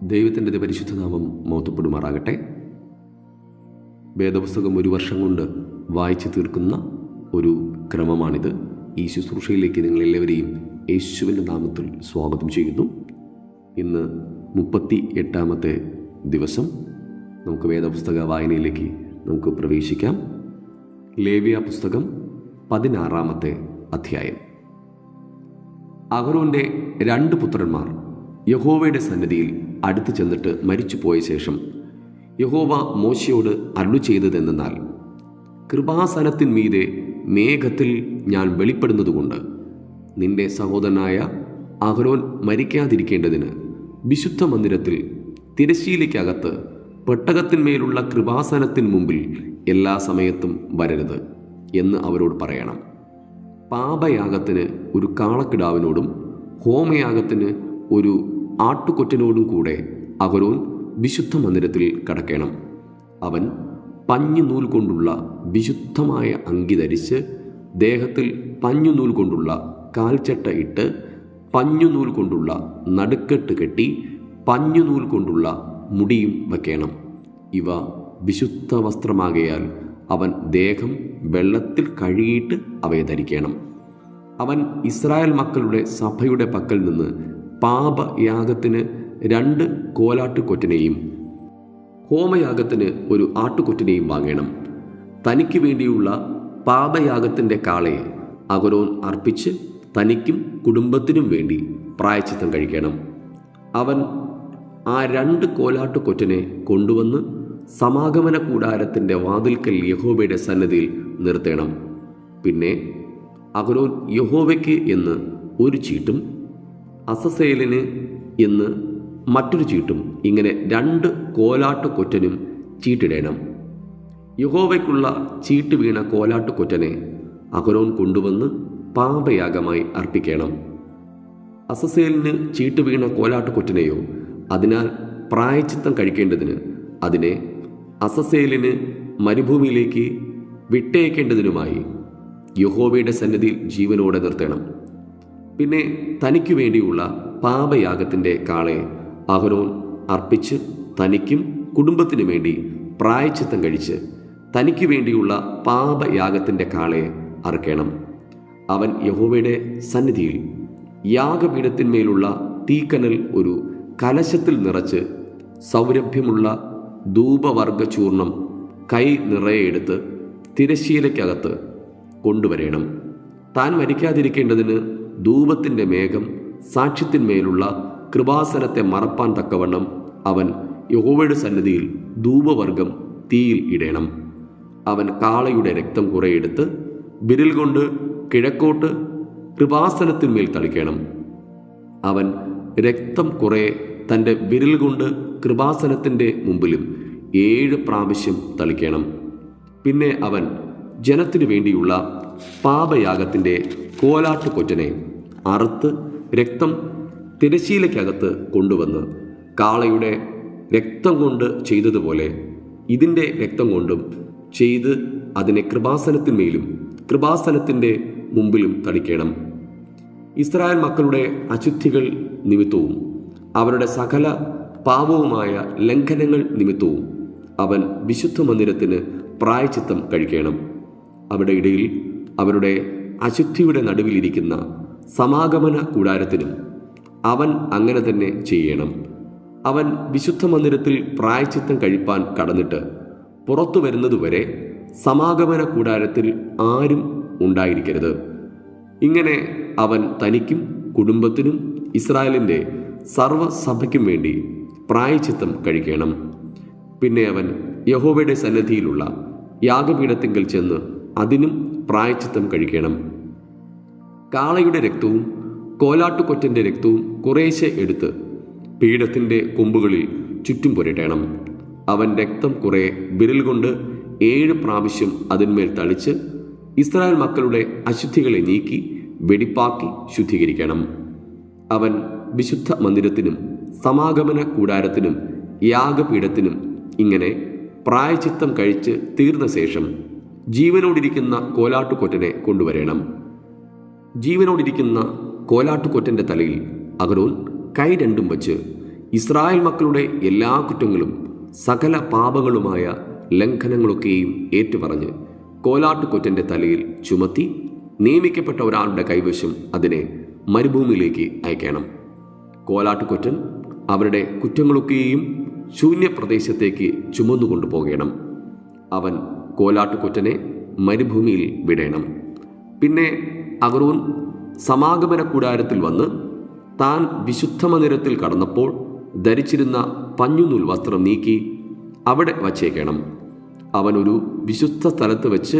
ദൈവത്തിൻ്റെ പരിശുദ്ധനാമം മഹത്വപ്പെടുമാറാകട്ടെ. വേദപുസ്തകം ഒരു വർഷം കൊണ്ട് വായിച്ചു തീർക്കുന്ന ഒരു ക്രമമാണിത്. ഈ ശുശ്രൂഷയിലേക്ക് നിങ്ങളെല്ലാവരെയും യേശുവിൻ്റെ നാമത്തിൽ സ്വാഗതം ചെയ്യുന്നു. ഇന്ന് 38-ാമത്തെ ദിവസം. നമുക്ക് വേദപുസ്തക വായനയിലേക്ക് നമുക്ക് പ്രവേശിക്കാം. ലേവ്യ പുസ്തകം 16-ാമത്തെ അധ്യായം. അഹരോന്റെ 2 പുത്രന്മാർ യഹോവയുടെ സന്നിധിയിൽ അടുത്ത് ചെന്നിട്ട് മരിച്ചുപോയ ശേഷം യഹോവ മോശയോട് അരുളി ചെയ്തതെന്നാൽ, കൃപാസനത്തിന്മീതെ മേഘത്തിൽ ഞാൻ വെളിപ്പെടുന്നതുകൊണ്ട് നിന്റെ സഹോദരനായ അഹരോൻ മരിക്കാതിരിക്കേണ്ടതിന് വിശുദ്ധ മന്ദിരത്തിൽ തിരശ്ശീലയ്ക്കകത്ത് പെട്ടകത്തിന്മേലുള്ള കൃപാസനത്തിന് മുമ്പിൽ എല്ലാ സമയത്തും വരരുത് എന്ന് അവരോട് പറയണം. പാപയാഗത്തിന് ഒരു കാളക്കിടാവിനോടും ഹോമയാഗത്തിന് ഒരു ആട്ടുകൊറ്റനോടും കൂടെ അഹരോൻ വിശുദ്ധ മന്ദിരത്തിൽ കടക്കണം. അവൻ പഞ്ഞുനൂൽ കൊണ്ടുള്ള വിശുദ്ധമായ അങ്കി ധരിച്ച് ദേഹത്തിൽ പഞ്ഞുനൂൽ കൊണ്ടുള്ള കാൽച്ചട്ട ഇട്ട് പഞ്ഞുനൂൽ കൊണ്ടുള്ള നടുക്കെട്ട് കെട്ടി പഞ്ഞുനൂൽ കൊണ്ടുള്ള മുടിയും വയ്ക്കണം. ഇവ വിശുദ്ധ വസ്ത്രമാകയാൽ അവൻ ദേഹം വെള്ളത്തിൽ കഴുകിയിട്ട് അവയെ ധരിക്കണം. അവൻ ഇസ്രായേൽ മക്കളുടെ സഭയുടെ പക്കൽ നിന്ന് പാപയാഗത്തിന് 2 കോലാട്ടുകൊറ്റനെയും ഹോമയാഗത്തിന് ഒരു ആട്ടുകൊറ്റനെയും വാങ്ങണം. തനിക്ക് വേണ്ടിയുള്ള പാപയാഗത്തിൻ്റെ കാളയെ അഹരോൻ അർപ്പിച്ച് തനിക്കും കുടുംബത്തിനും വേണ്ടി പ്രായശ്ചിത്തം കഴിക്കണം. അവൻ ആ 2 കോലാട്ടുകൊറ്റനെ കൊണ്ടുവന്ന് സമാഗമന കൂടാരത്തിൻ്റെ വാതിൽക്കൽ യഹോവയുടെ സന്നിധിയിൽ നിർത്തണം. പിന്നെ അഹരോൻ യഹോവയ്ക്ക് എന്ന് ഒരു ചീട്ടും അസസേലിന് എന്ന് മറ്റൊരു ചീട്ടും, ഇങ്ങനെ 2 കോലാട്ടുകൊറ്റനും ചീട്ടിടണം. യഹോവയ്ക്കുള്ള ചീട്ട് വീണ കോലാട്ടുകൊറ്റനെ അഹരോൻ കൊണ്ടുവന്ന് പാപയാഗമായി അർപ്പിക്കണം. അസസേലിന് ചീട്ട് വീണ കോലാട്ടുകൊറ്റനെയോ അതിനാൽ പ്രായശ്ചിത്തം കഴിക്കേണ്ടതിന് അതിനെ അസസേലിന് മരുഭൂമിയിലേക്ക് വിട്ടയക്കേണ്ടതിനുമായി യഹോവയുടെ സന്നിധിയിൽ ജീവനോടെ നിർത്തണം. പിന്നെ തനിക്ക് വേണ്ടിയുള്ള പാപയാഗത്തിൻ്റെ കാളയെ അഹരോൻ അർപ്പിച്ച് തനിക്കും കുടുംബത്തിനു വേണ്ടി പ്രായശ്ചിത്തം കഴിച്ച് തനിക്ക് വേണ്ടിയുള്ള പാപയാഗത്തിൻ്റെ കാളയെ അറുക്കണം. അവൻ യഹോവയുടെ സന്നിധിയിൽ യാഗപീഠത്തിന്മേലുള്ള തീക്കനൽ ഒരു കലശത്തിൽ നിറച്ച് സൗരഭ്യമുള്ള ധൂപവർഗ ചൂർണം കൈ നിറയെ എടുത്ത് തിരശ്ശീലയ്ക്കകത്ത് കൊണ്ടുവരണം. താൻ മരിക്കാതിരിക്കേണ്ടതിന് ധൂപത്തിൻ്റെ മേഘം സാക്ഷ്യത്തിന്മേലുള്ള കൃപാസനത്തെ മറപ്പാൻ തക്കവണ്ണം അവൻ യഹോവയുടെ സന്നിധിയിൽ ധൂപവർഗം തീയിൽ ഇടണം. അവൻ കാളയുടെ രക്തം കുറെ എടുത്ത് വിരൽ കൊണ്ട് കിഴക്കോട്ട് കൃപാസനത്തിന്മേൽ തളിക്കണം. അവൻ രക്തം കുറെ തൻ്റെ വിരൽ കൊണ്ട് കൃപാസനത്തിൻ്റെ മുമ്പിലും 7 പ്രാവശ്യം തളിക്കണം. പിന്നെ അവൻ ജനത്തിനു വേണ്ടിയുള്ള പാപയാഗത്തിൻ്റെ കോലാട്ടുകൊറ്റനെ അറുത്ത് രക്തം തിരശ്ശീലയ്ക്കകത്ത് കൊണ്ടുവന്ന് കാളയുടെ രക്തം കൊണ്ട് ചെയ്തതുപോലെ ഇതിൻ്റെ രക്തം കൊണ്ടും ചെയ്ത് അതിനെ കൃപാസനത്തിന്മേലും കൃപാസനത്തിൻ്റെ മുമ്പിലും തളിക്കണം. ഇസ്രായേൽ മക്കളുടെ അശുദ്ധികൾ നിമിത്തവും അവരുടെ സകല പാപവുമായ ലംഘനങ്ങൾ നിമിത്തവും അവൻ വിശുദ്ധ മന്ദിരത്തിന് പ്രായശ്ചിത്തം കഴിക്കണം. അവിടെ ഇടയിൽ അവരുടെ അശുദ്ധിയുടെ നടുവിലിരിക്കുന്ന സമാഗമന കൂടാരത്തിനും അവൻ അങ്ങനെ തന്നെ ചെയ്യണം. അവൻ വിശുദ്ധ മന്ദിരത്തിൽ പ്രായശ്ചിത്തം കഴിപ്പാൻ കടന്നിട്ട് പുറത്തു വരുന്നതുവരെ സമാഗമന കൂടാരത്തിൽ ആരും ഉണ്ടായിരിക്കരുത്. ഇങ്ങനെ അവൻ തനിക്കും കുടുംബത്തിനും ഇസ്രായേലിൻ്റെ സർവ്വസഭയ്ക്കും വേണ്ടി പ്രായശ്ചിത്തം കഴിക്കണം. പിന്നെ അവൻ യഹോവയുടെ സന്നിധിയിലുള്ള യാഗപീഠത്തിങ്കൽ ചെന്ന് അതിനും പ്രായശ്ചിത്തം കഴിക്കണം. കാളയുടെ രക്തവും കോലാട്ടുകൊറ്റൻ്റെ രക്തവും കുറേശ്ശെ എടുത്ത് പീഠത്തിൻ്റെ കൊമ്പുകളിൽ ചുറ്റും പുരട്ടണം. അവൻ രക്തം കുറെ വിരൽ കൊണ്ട് 7 പ്രാവശ്യം അതിന്മേൽ തളിച്ച് ഇസ്രായേൽ മക്കളുടെ അശുദ്ധികളെ നീക്കി വെടിപ്പാക്കി ശുദ്ധീകരിക്കണം. അവൻ വിശുദ്ധ മന്ദിരത്തിനും സമാഗമന കൂടാരത്തിനും യാഗപീഠത്തിനും ഇങ്ങനെ പ്രായശ്ചിത്തം കഴിച്ച് തീർന്ന ശേഷം ജീവനോടിരിക്കുന്ന കോലാട്ടുകൊറ്റനെ കൊണ്ടുവരണം. ജീവനോടിരിക്കുന്ന കോലാട്ടുകൊറ്റൻ്റെ തലയിൽ അഹരോൻ കൈ രണ്ടും വച്ച് ഇസ്രായേൽ മക്കളുടെ എല്ലാ കുറ്റങ്ങളും സകല പാപങ്ങളുമായ ലംഘനങ്ങളൊക്കെയും ഏറ്റുപറഞ്ഞ് കോലാട്ടുകൊറ്റൻ്റെ തലയിൽ ചുമത്തി നിയമിക്കപ്പെട്ട ഒരാളുടെ കൈവശം അതിനെ മരുഭൂമിയിലേക്ക് അയക്കണം. കോലാട്ടുകൊറ്റൻ അവരുടെ കുറ്റങ്ങളൊക്കെയും ശൂന്യപ്രദേശത്തേക്ക് ചുമന്നുകൊണ്ടു പോകണം. അവൻ കോലാട്ടുകൊറ്റനെ മരുഭൂമിയിൽ വിടണം. പിന്നെ അഹരോൻ സമാഗമന കൂടാരത്തിൽ വന്ന് താൻ വിശുദ്ധ മന്ദിരത്തിൽ കടന്നപ്പോൾ ധരിച്ചിരുന്ന പഞ്ഞുനൂൽ വസ്ത്രം നീക്കി അവിടെ വച്ചേക്കണം. അവനൊരു വിശുദ്ധ സ്ഥലത്ത് വെച്ച്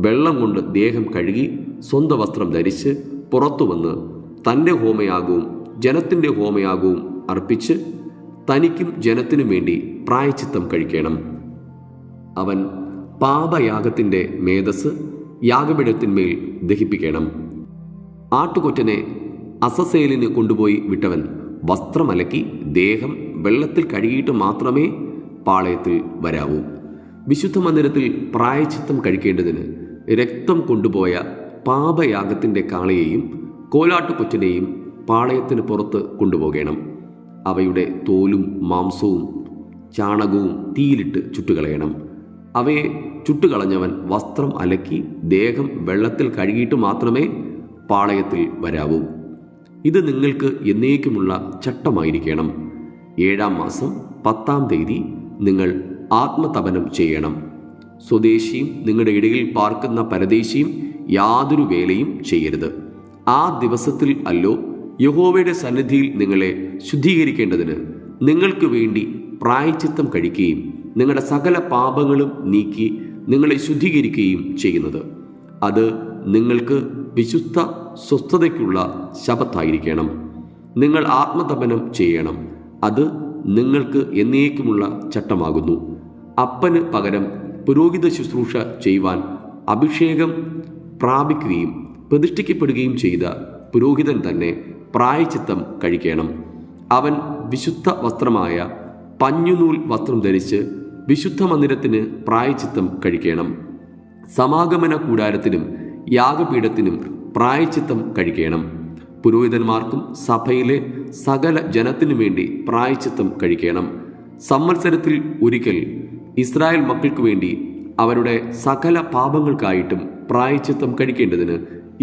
വെള്ളം കൊണ്ട് ദേഹം കഴുകി സ്വന്തം വസ്ത്രം ധരിച്ച് പുറത്തു വന്ന് തൻ്റെ ഹോമയാഗവും ജനത്തിൻ്റെ ഹോമയാഗവും അർപ്പിച്ച് തനിക്കും ജനത്തിനും വേണ്ടി പ്രായശ്ചിത്തം കഴിക്കണം. അവൻ പാപയാഗത്തിൻ്റെ മേധസ് യാഗപീഠത്തിന്മേൽ ദഹിപ്പിക്കണം. ആട്ടുകൊറ്റനെ അസസേലിന് കൊണ്ടുപോയി വിട്ടവൻ വസ്ത്രമലക്കി ദേഹം വെള്ളത്തിൽ കഴുകിയിട്ട് മാത്രമേ പാളയത്തിൽ വരാവൂ. വിശുദ്ധ മന്ദിരത്തിൽ പ്രായശ്ചിത്തം കഴിക്കേണ്ടതിന് രക്തം കൊണ്ടുപോയ പാപയാഗത്തിൻ്റെ കാളയെയും കോലാട്ടുകൊറ്റനെയും പാളയത്തിന് പുറത്ത് കൊണ്ടുപോകണം. അവയുടെ തോലും മാംസവും ചാണകവും തീയിലിട്ട് ചുട്ടുകളയണം. അവയെ ചുട്ടുകളഞ്ഞവൻ വസ്ത്രം അലക്കി ദേഹം വെള്ളത്തിൽ കഴുകിയിട്ട് മാത്രമേ പാളയത്തിൽ വരാവൂ. ഇത് നിങ്ങൾക്ക് എന്നേക്കുമുള്ള ചട്ടമായിരിക്കണം. 7-ാം മാസം 10-ാം തീയതി നിങ്ങൾ ആത്മതപനം ചെയ്യണം. സ്വദേശിയും നിങ്ങളുടെ ഇടയിൽ പാർക്കുന്ന പരദേശിയും യാതൊരു വേലയും ചെയ്യരുത്. ആ ദിവസത്തിൽ അല്ലോ യഹോവയുടെ സന്നിധിയിൽ നിങ്ങളെ ശുദ്ധീകരിക്കേണ്ടതിന് നിങ്ങൾക്ക് വേണ്ടി പ്രായശ്ചിത്തം കഴിക്കുകയും നിങ്ങളുടെ സകല പാപങ്ങളും നീക്കി നിങ്ങളെ ശുദ്ധീകരിക്കുകയും ചെയ്യുന്നത്. അത് നിങ്ങൾക്ക് വിശുദ്ധ സ്വസ്ഥതയ്ക്കുള്ള ശബത്തായിരിക്കണം. നിങ്ങൾ ആത്മതപനം ചെയ്യണം. അത് നിങ്ങൾക്ക് എന്നേക്കുമുള്ള ചട്ടമാകുന്നു. അപ്പന് പകരം പുരോഹിത ശുശ്രൂഷ ചെയ്യുവാൻ അഭിഷേകം പ്രാപിക്കുകയും പ്രതിഷ്ഠിക്കപ്പെടുകയും ചെയ്ത പുരോഹിതൻ തന്നെ പ്രായശ്ചിത്തം കഴിക്കണം. അവൻ വിശുദ്ധ വസ്ത്രമായ പഞ്ഞുനൂൽ വസ്ത്രം ധരിച്ച് വിശുദ്ധ മന്ദിരത്തിന് പ്രായശ്ചിത്തം കഴിക്കണം. സമാഗമന കൂടാരത്തിനും യാഗപീഠത്തിനും പ്രായശ്ചിത്തം കഴിക്കണം. പുരോഹിതന്മാർക്കും സഭയിലെ സകല ജനത്തിനു വേണ്ടി പ്രായശ്ചിത്തം കഴിക്കണം. സംവത്സരത്തിൽ ഒരിക്കൽ ഇസ്രായേൽ മക്കൾക്ക് വേണ്ടി അവരുടെ സകല പാപങ്ങൾക്കായിട്ടും പ്രായശ്ചിത്തം കഴിക്കേണ്ടതിന്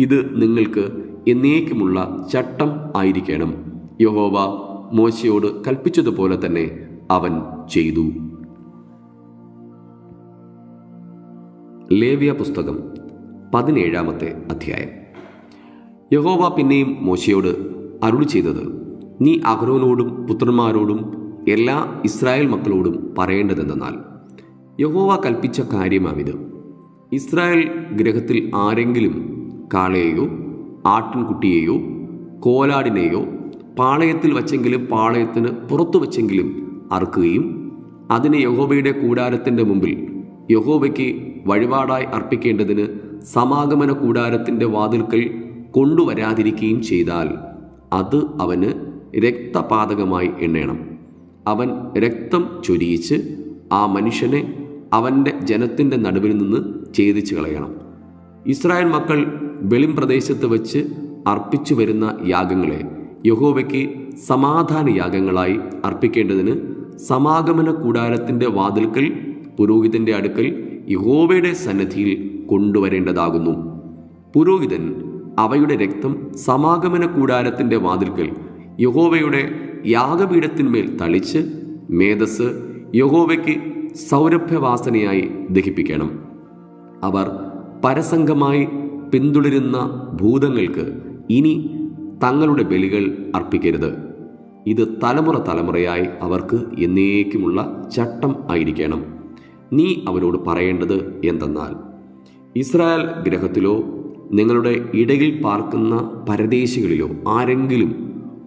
ഇത് നിങ്ങൾക്ക് എന്നേക്കുമുള്ള ചട്ടം ആയിരിക്കണം. യഹോവ മോശയോട് കൽപ്പിച്ചതുപോലെ തന്നെ അവൻ ചെയ്തു. ലേവ്യ പുസ്തകം 17-ാമത്തെ അധ്യായം. യഹോവ പിന്നെയും മോശയോട് അരുളി ചെയ്തത്, നീ അഹരോനോടും പുത്രന്മാരോടും എല്ലാ ഇസ്രായേൽ മക്കളോടും പറയേണ്ടതെന്നാൽ, യഹോവ കൽപ്പിച്ച കാര്യമാവിത്. ഇസ്രായേൽ ഗൃഹത്തിൽ ആരെങ്കിലും കാളയെയോ ആട്ടിൻകുട്ടിയെയോ കോലാടിനെയോ പാളയത്തിൽ വച്ചെങ്കിലും പാളയത്തിന് പുറത്തു വച്ചെങ്കിലും അറുക്കുകയും അതിനെ യഹോവയുടെ കൂടാരത്തിൻ്റെ മുമ്പിൽ യഹോവയ്ക്ക് വഴിപാടായി അർപ്പിക്കേണ്ടതിന് സമാഗമന കൂടാരത്തിൻ്റെ വാതിൽക്കൽ കൊണ്ടുവരാതിരിക്കുകയും ചെയ്താൽ അത് അവന് രക്തപാതകമായി എണ്ണണം. അവൻ രക്തം ചൊരിയിച്ച് ആ മനുഷ്യനെ അവൻ്റെ ജനത്തിൻ്റെ നടുവിൽ നിന്ന് ഛേദിച്ചു കളയണം. ഇസ്രായേൽ മക്കൾ വെളിം പ്രദേശത്ത് വച്ച് അർപ്പിച്ചു വരുന്ന യാഗങ്ങളെ യഹോവയ്ക്ക് സമാധാന യാഗങ്ങളായി അർപ്പിക്കേണ്ടതിന് സമാഗമന കൂടാരത്തിൻ്റെ വാതിൽക്കൽ പുരോഹിതൻ്റെ അടുക്കൽ യഹോവയുടെ സന്നിധിയിൽ കൊണ്ടുവരേണ്ടതാകുന്നു. പുരോഹിതൻ അവയുടെ രക്തം സമാഗമന കൂടാരത്തിൻ്റെ വാതിൽക്കൽ യഹോവയുടെ യാഗപീഠത്തിന്മേൽ തളിച്ച് മേധസ് യഹോവയ്ക്ക് സൗരഭ്യവാസനയായി ദഹിപ്പിക്കണം. അവർ പരസംഗമായി പിന്തുടരുന്ന ഭൂതങ്ങൾക്ക് ഇനി തങ്ങളുടെ ബലികൾ അർപ്പിക്കരുത്. ഇത് തലമുറ തലമുറയായി അവർക്ക് എന്നേക്കുമുള്ള ചട്ടം ആയിരിക്കണം. നീ അവരോട് പറയേണ്ടത് എന്തെന്നാൽ, ഇസ്രായേൽ ഗൃഹത്തിലോ നിങ്ങളുടെ ഇടയിൽ പാർക്കുന്ന പരദേശികളിലോ ആരെങ്കിലും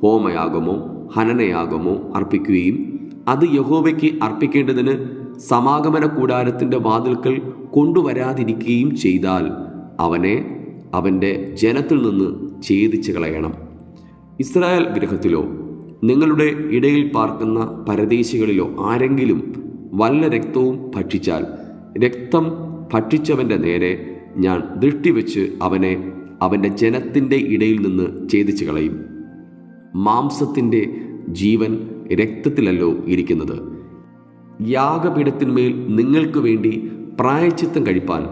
ഹോമയാഗമോ ഹനനയാഗമോ അർപ്പിക്കുകയും അത് യഹോവയ്ക്ക് അർപ്പിക്കേണ്ടതിന് സമാഗമന കൂടാരത്തിൻ്റെ വാതിൽക്കൽ കൊണ്ടുവരാതിരിക്കുകയും ചെയ്താൽ അവനെ അവൻ്റെ ജനത്തിൽ നിന്ന് ഛേദിച്ചു കളയണം. ഇസ്രായേൽ ഗൃഹത്തിലോ നിങ്ങളുടെ ഇടയിൽ പാർക്കുന്ന പരദേശികളിലോ ആരെങ്കിലും വല്ല രക്തവും ഭക്ഷിച്ചാൽ രക്തം ഭക്ഷിച്ചവൻ്റെ നേരെ ഞാൻ ദൃഷ്ടി വെച്ച് അവനെ അവൻ്റെ ജനത്തിൻ്റെ ഇടയിൽ നിന്ന് ഛേദിച്ചു കളയും. മാംസത്തിൻ്റെ ജീവൻ രക്തത്തിലല്ലോ ഇരിക്കുന്നത്. യാഗപീഠത്തിന്മേൽ നിങ്ങൾക്ക് വേണ്ടി പ്രായശ്ചിത്തം കഴിപ്പാൻ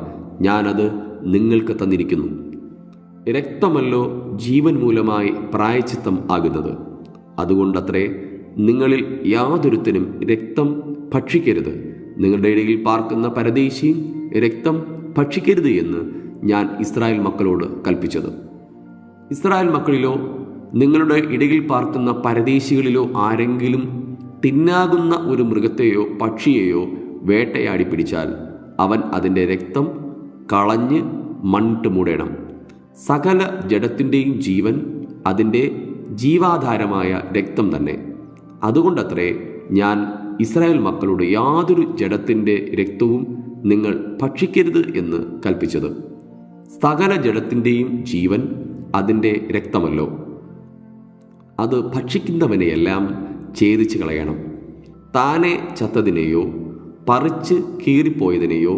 ഞാനത് നിങ്ങൾക്ക് തന്നിരിക്കുന്നു. രക്തമല്ലോ ജീവൻ മൂലമായി പ്രായശ്ചിത്തം ആകുന്നത്. അതുകൊണ്ടത്രേ നിങ്ങളിൽ യാതൊരുത്തനും രക്തം ഭക്ഷിക്കരുത്, നിങ്ങളുടെ ഇടയിൽ പാർക്കുന്ന പരദേശിയും രക്തം ഭക്ഷിക്കരുത് എന്ന് ഞാൻ ഇസ്രായേൽ മക്കളോട് കൽപ്പിച്ചത്. ഇസ്രായേൽ മക്കളിലോ നിങ്ങളുടെ ഇടയിൽ പാർക്കുന്ന പരദേശികളിലോ ആരെങ്കിലും തിന്നാകുന്ന ഒരു മൃഗത്തെയോ പക്ഷിയെയോ വേട്ടയാടി പിടിച്ചാൽ അവൻ അതിൻ്റെ രക്തം കളഞ്ഞ് മണ്ണിട്ട് മൂടണം. സകല ജഡത്തിൻ്റെയും ജീവൻ അതിൻ്റെ ജീവാധാരമായ രക്തം തന്നെ. അതുകൊണ്ടത്രേ ഞാൻ ഇസ്രായേൽ മക്കളോട് യാതൊരു ജഡത്തിൻ്റെ രക്തവും നിങ്ങൾ ഭക്ഷിക്കരുത് എന്ന് കൽപ്പിച്ചത്. സകല ജഡത്തിൻ്റെയും ജീവൻ അതിൻ്റെ രക്തമല്ലോ. അത് ഭക്ഷിക്കുന്നവനെയെല്ലാം ഛേദിച്ച് കളയണം. താനെ ചത്തതിനെയോ പറിച്ച് കീറിപ്പോയതിനെയോ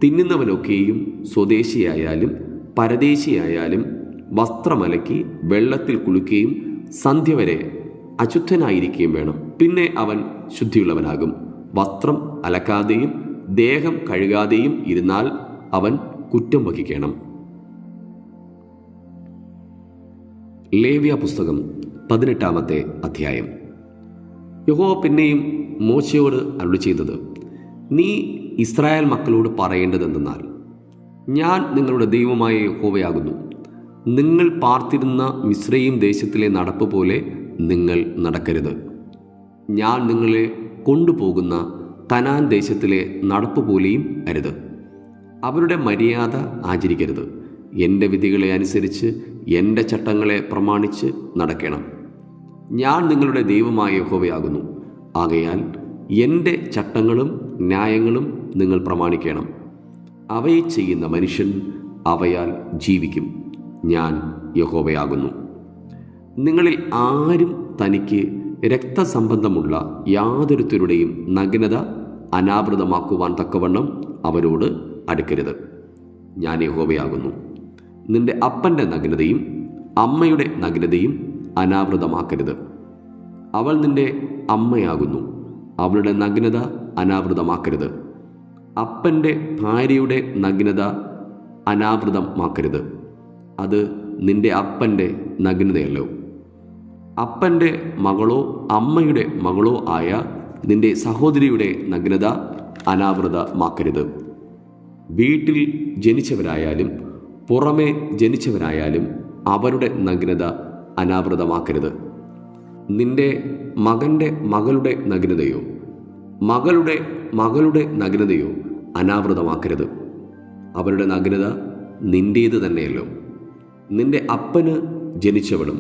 തിന്നുന്നവനൊക്കെയും സ്വദേശിയായാലും പരദേശിയായാലും വസ്ത്രമലക്കി വെള്ളത്തിൽ കുളിക്കുകയും സന്ധ്യ വരെ അശുദ്ധനായിരിക്കുകയും വേണം. പിന്നെ അവൻ ശുദ്ധിയുള്ളവനാകും. വസ്ത്രം അലക്കാതെയും ദേഹം കഴുകാതെയും ഇരുന്നാൽ അവൻ കുറ്റം വഹിക്കണം. ലേവ്യ പുസ്തകം 18-ാമത്തെ അധ്യായം. യഹോവ പിന്നെയും മോശയോട് അരുളിച്ചെയ്തത്, നീ ഇസ്രായേൽ മക്കളോട് പറയേണ്ടതെന്തെന്നാൽ, ഞാൻ നിങ്ങളുടെ ദൈവമായ യഹോവയാകുന്നു. നിങ്ങൾ പാർത്തിരുന്ന മിസ്രയീം ദേശത്തിലെ നടപ്പ് പോലെ നിങ്ങൾ നടക്കരുത്. ഞാൻ നിങ്ങളെ കൊണ്ടുപോകുന്ന കനാൻ ദേശത്തിലെ നടപ്പ് പോലെയും അരുത്. അവരുടെ മര്യാദ ആചരിക്കരുത്. എൻ്റെ വിധികളെ അനുസരിച്ച് എൻ്റെ ചട്ടങ്ങളെ പ്രമാണിച്ച് നടക്കണം. ഞാൻ നിങ്ങളുടെ ദൈവമായ യഹോവയാകുന്നു. ആകയാൽ എൻ്റെ ചട്ടങ്ങളും ന്യായങ്ങളും നിങ്ങൾ പ്രമാണിക്കണം. അവയെ ചെയ്യുന്ന മനുഷ്യൻ അവയാൽ ജീവിക്കും. ഞാൻ യഹോവയാകുന്നു. നിങ്ങളിൽ ആരും തനിക്ക് രക്തസംബന്ധമുള്ള യാതൊരുത്തരുടെയും നഗ്നത അനാവൃതമാക്കുവാൻ തക്കവണ്ണം അവരോട് അടുക്കരുത്. ഞാൻ യഹോവയാകുന്നു. നിന്റെ അപ്പൻ്റെ നഗ്നതയും അമ്മയുടെ നഗ്നതയും അനാവൃതമാക്കരുത്. അവൾ നിന്റെ അമ്മയാകുന്നു. അവളുടെ നഗ്നത അനാവൃതമാക്കരുത്. അപ്പൻ്റെ ഭാര്യയുടെ നഗ്നത അനാവൃതമാക്കരുത്. അത് നിന്റെ അപ്പൻ്റെ നഗ്നതയല്ലോ. അപ്പൻ്റെ മകളോ അമ്മയുടെ മകളോ ആയ നിന്റെ സഹോദരിയുടെ നഗ്നത അനാവൃതമാക്കരുത്. വീട്ടിൽ ജനിച്ചവരായാലും പുറമെ ജനിച്ചവരായാലും അവരുടെ നഗ്നത അനാവൃതമാക്കരുത്. നിന്റെ മകൻ്റെ മകളുടെ നഗ്നതയോ മകളുടെ മകളുടെ നഗ്നതയോ അനാവൃതമാക്കരുത്. അവരുടെ നഗ്നത നിന്റേത് തന്നെയല്ലോ. നിന്റെ അപ്പന് ജനിച്ചവളും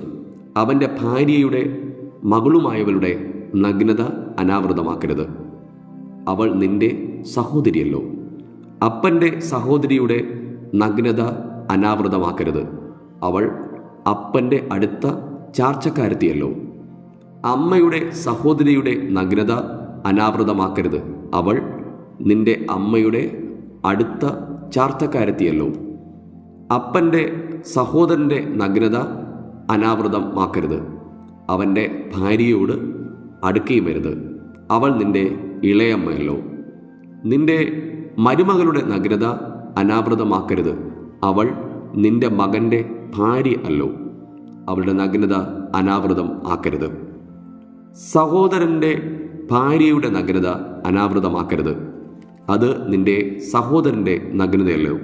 അവൻ്റെ ഭാര്യയുടെ മകളുമായവളുടെ നഗ്നത അനാവൃതമാക്കരുത്. അവൾ നിന്റെ സഹോദരിയല്ലോ. അപ്പൻ്റെ സഹോദരിയുടെ നഗ്നത അനാവൃതമാക്കരുത്. അവൾ അപ്പൻ്റെ അടുത്ത ചാർച്ചക്കാരത്തിയല്ലോ. അമ്മയുടെ സഹോദരിയുടെ നഗ്നത അനാവൃതമാക്കരുത്. അവൾ നിന്റെ അമ്മയുടെ അടുത്ത ചാർച്ചക്കാരത്തിയല്ലോ. അപ്പൻ്റെ സഹോദരൻ്റെ നഗ്നത അനാവൃതമാക്കരുത്. അവൻ്റെ ഭാര്യയോട് അടുക്കുകയും വരുത്. അവൾ നിന്റെ ഇളയമ്മയല്ലോ. നിന്റെ മരുമകളുടെ നഗ്നത അനാവൃതമാക്കരുത്. അവൾ നിന്റെ മകൻ്റെ ഭാര്യ അല്ലോ. അവളുടെ നഗ്നത അനാവൃതം ആക്കരുത്. സഹോദരൻ്റെ ഭാര്യയുടെ നഗ്നത അനാവൃതമാക്കരുത്. അത് നിന്റെ സഹോദരൻ്റെ നഗ്നതയല്ലോ.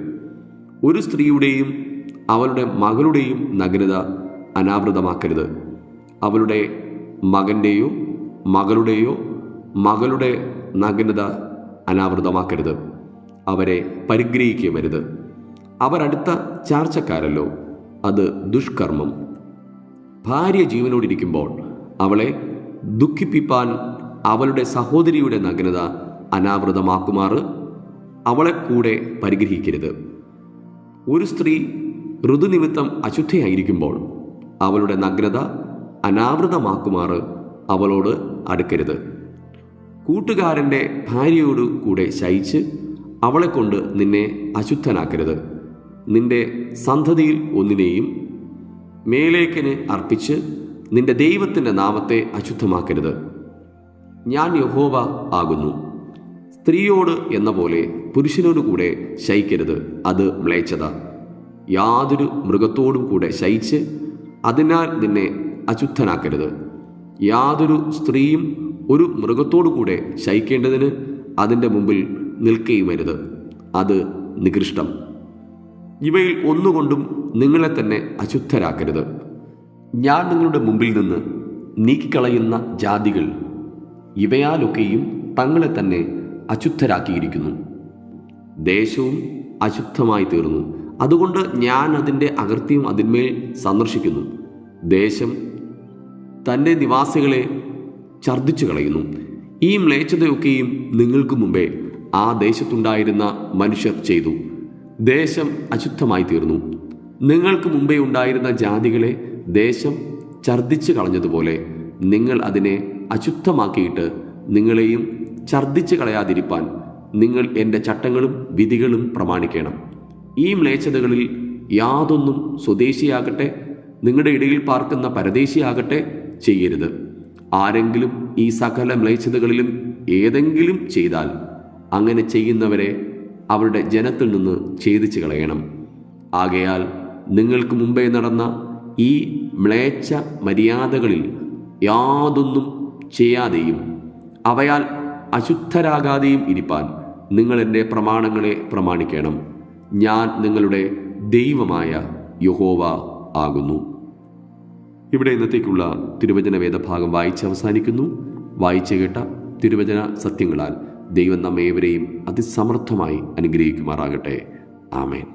ഒരു സ്ത്രീയുടെയും അവളുടെ മകളുടെയും നഗ്നത അനാവൃതമാക്കരുത്. അവളുടെ മകൻ്റെയോ മകളുടെയോ മകളുടെ നഗ്നത അനാവൃതമാക്കരുത്. അവരെ പരിഗ്രഹിക്കുകയുമരുത്. അവരടുത്ത ചാർച്ചക്കാരല്ലോ. അത് ദുഷ്കർമ്മം. ഭാര്യ ജീവനോടിരിക്കുമ്പോൾ അവളെ ദുഃഖിപ്പിപ്പാൻ അവളുടെ സഹോദരിയുടെ നഗ്നത അനാവൃതമാക്കുമാറ് അവളെ കൂടെ പരിഗ്രഹിക്കരുത്. ഒരു സ്ത്രീ ഋതുനിമിത്തം അശുദ്ധയായിരിക്കുമ്പോൾ അവളുടെ നഗ്നത അനാവൃതമാക്കുമാറ് അവളോട് അടുക്കരുത്. കൂട്ടുകാരൻ്റെ ഭാര്യയോടു കൂടെ ശയിച്ച് അവളെ കൊണ്ട് നിന്നെ അശുദ്ധനാക്കരുത്. നിന്റെ സന്തതിയിൽ ഒന്നിനെയും മേലേക്കിന് അർപ്പിച്ച് നിന്റെ ദൈവത്തിൻ്റെ നാമത്തെ അശുദ്ധമാക്കരുത്. ഞാൻ യഹോവ ആകുന്നു. സ്ത്രീയോട് എന്ന പോലെ പുരുഷനോട് കൂടെ ശയിക്കരുത്, അത് മ്ലേച്ഛത. യാതൊരു മൃഗത്തോടും കൂടെ ശയിച്ച് അതിനാൽ നിന്നെ അശുദ്ധനാക്കരുത്. യാതൊരു സ്ത്രീയും ഒരു മൃഗത്തോടു കൂടെ ശയിക്കേണ്ടതിന് അതിൻ്റെ മുമ്പിൽ നിൽക്കുകയുമരുത്, അത് നികൃഷ്ടം. ഇവയിൽ ഒന്നുകൊണ്ടും നിങ്ങളെ തന്നെ അശുദ്ധരാക്കരുത്. ഞാൻ നിങ്ങളുടെ മുമ്പിൽ നിന്ന് നീക്കിക്കളയുന്ന ജാതികൾ ഇവയാലൊക്കെയും തങ്ങളെ തന്നെ അശുദ്ധരാക്കിയിരിക്കുന്നു. ദേശവും അശുദ്ധമായി തീർന്നു, അതുകൊണ്ട് ഞാൻ അതിൻ്റെ അകൃത്യം അതിന്മേൽ സന്ദർശിക്കുന്നു. ദേശം തൻ്റെ നിവാസികളെ ഛർദ്ദിച്ചു കളയുന്നു. ഈ മ്ലേച്ഛതയൊക്കെയും നിങ്ങൾക്ക് മുമ്പേ ആ ദേശത്തുണ്ടായിരുന്ന മനുഷ്യർ ചെയ്തു. ദേശം അശുദ്ധമായി തീർന്നു. നിങ്ങൾക്ക് മുമ്പേ ഉണ്ടായിരുന്ന ജാതികളെ ദേശം ഛർദ്ദിച്ചു കളഞ്ഞതുപോലെ നിങ്ങൾ അതിനെ അശുദ്ധമാക്കിയിട്ട് നിങ്ങളെയും ഛർദ്ദിച്ചു കളയാതിരിപ്പാൻ നിങ്ങൾ എൻ്റെ ചട്ടങ്ങളും വിധികളും പ്രമാണിക്കണം. ഈ മ്ലേച്ഛതകളിൽ യാതൊന്നും സ്വദേശിയാകട്ടെ നിങ്ങളുടെ ഇടയിൽ പാർക്കുന്ന പരദേശിയാകട്ടെ ചെയ്യരുത്. ആരെങ്കിലും ഈ സകല മ്ലേച്ഛതകളിലും ഏതെങ്കിലും ചെയ്താൽ അങ്ങനെ ചെയ്യുന്നവരെ അവരുടെ ജനത്തിൽ നിന്ന് ഛേദിച്ചു കളയണം. ആകയാൽ നിങ്ങൾക്ക് മുമ്പേ നടന്ന ഈ മ്ലേച്ഛ മര്യാദകളിൽ യാതൊന്നും ചെയ്യാതെയും അവയാൽ അശുദ്ധരാകാതെയും ഇരിപ്പാൻ നിങ്ങൾ എൻ്റെ പ്രമാണങ്ങളെ പ്രമാണിക്കണം. ഞാൻ നിങ്ങളുടെ ദൈവമായ യഹോവ ആകുന്നു. ഇവിടെ ഇന്നത്തേക്കുള്ള തിരുവചന വേദഭാഗം വായിച്ച് അവസാനിക്കുന്നു. വായിച്ചു കേട്ട തിരുവചന സത്യങ്ങളാൽ ദൈവം നമ്മേവരെയും അതിസമർത്ഥമായി അനുഗ്രഹിക്കുമാറാകട്ടെ. ആമേൻ.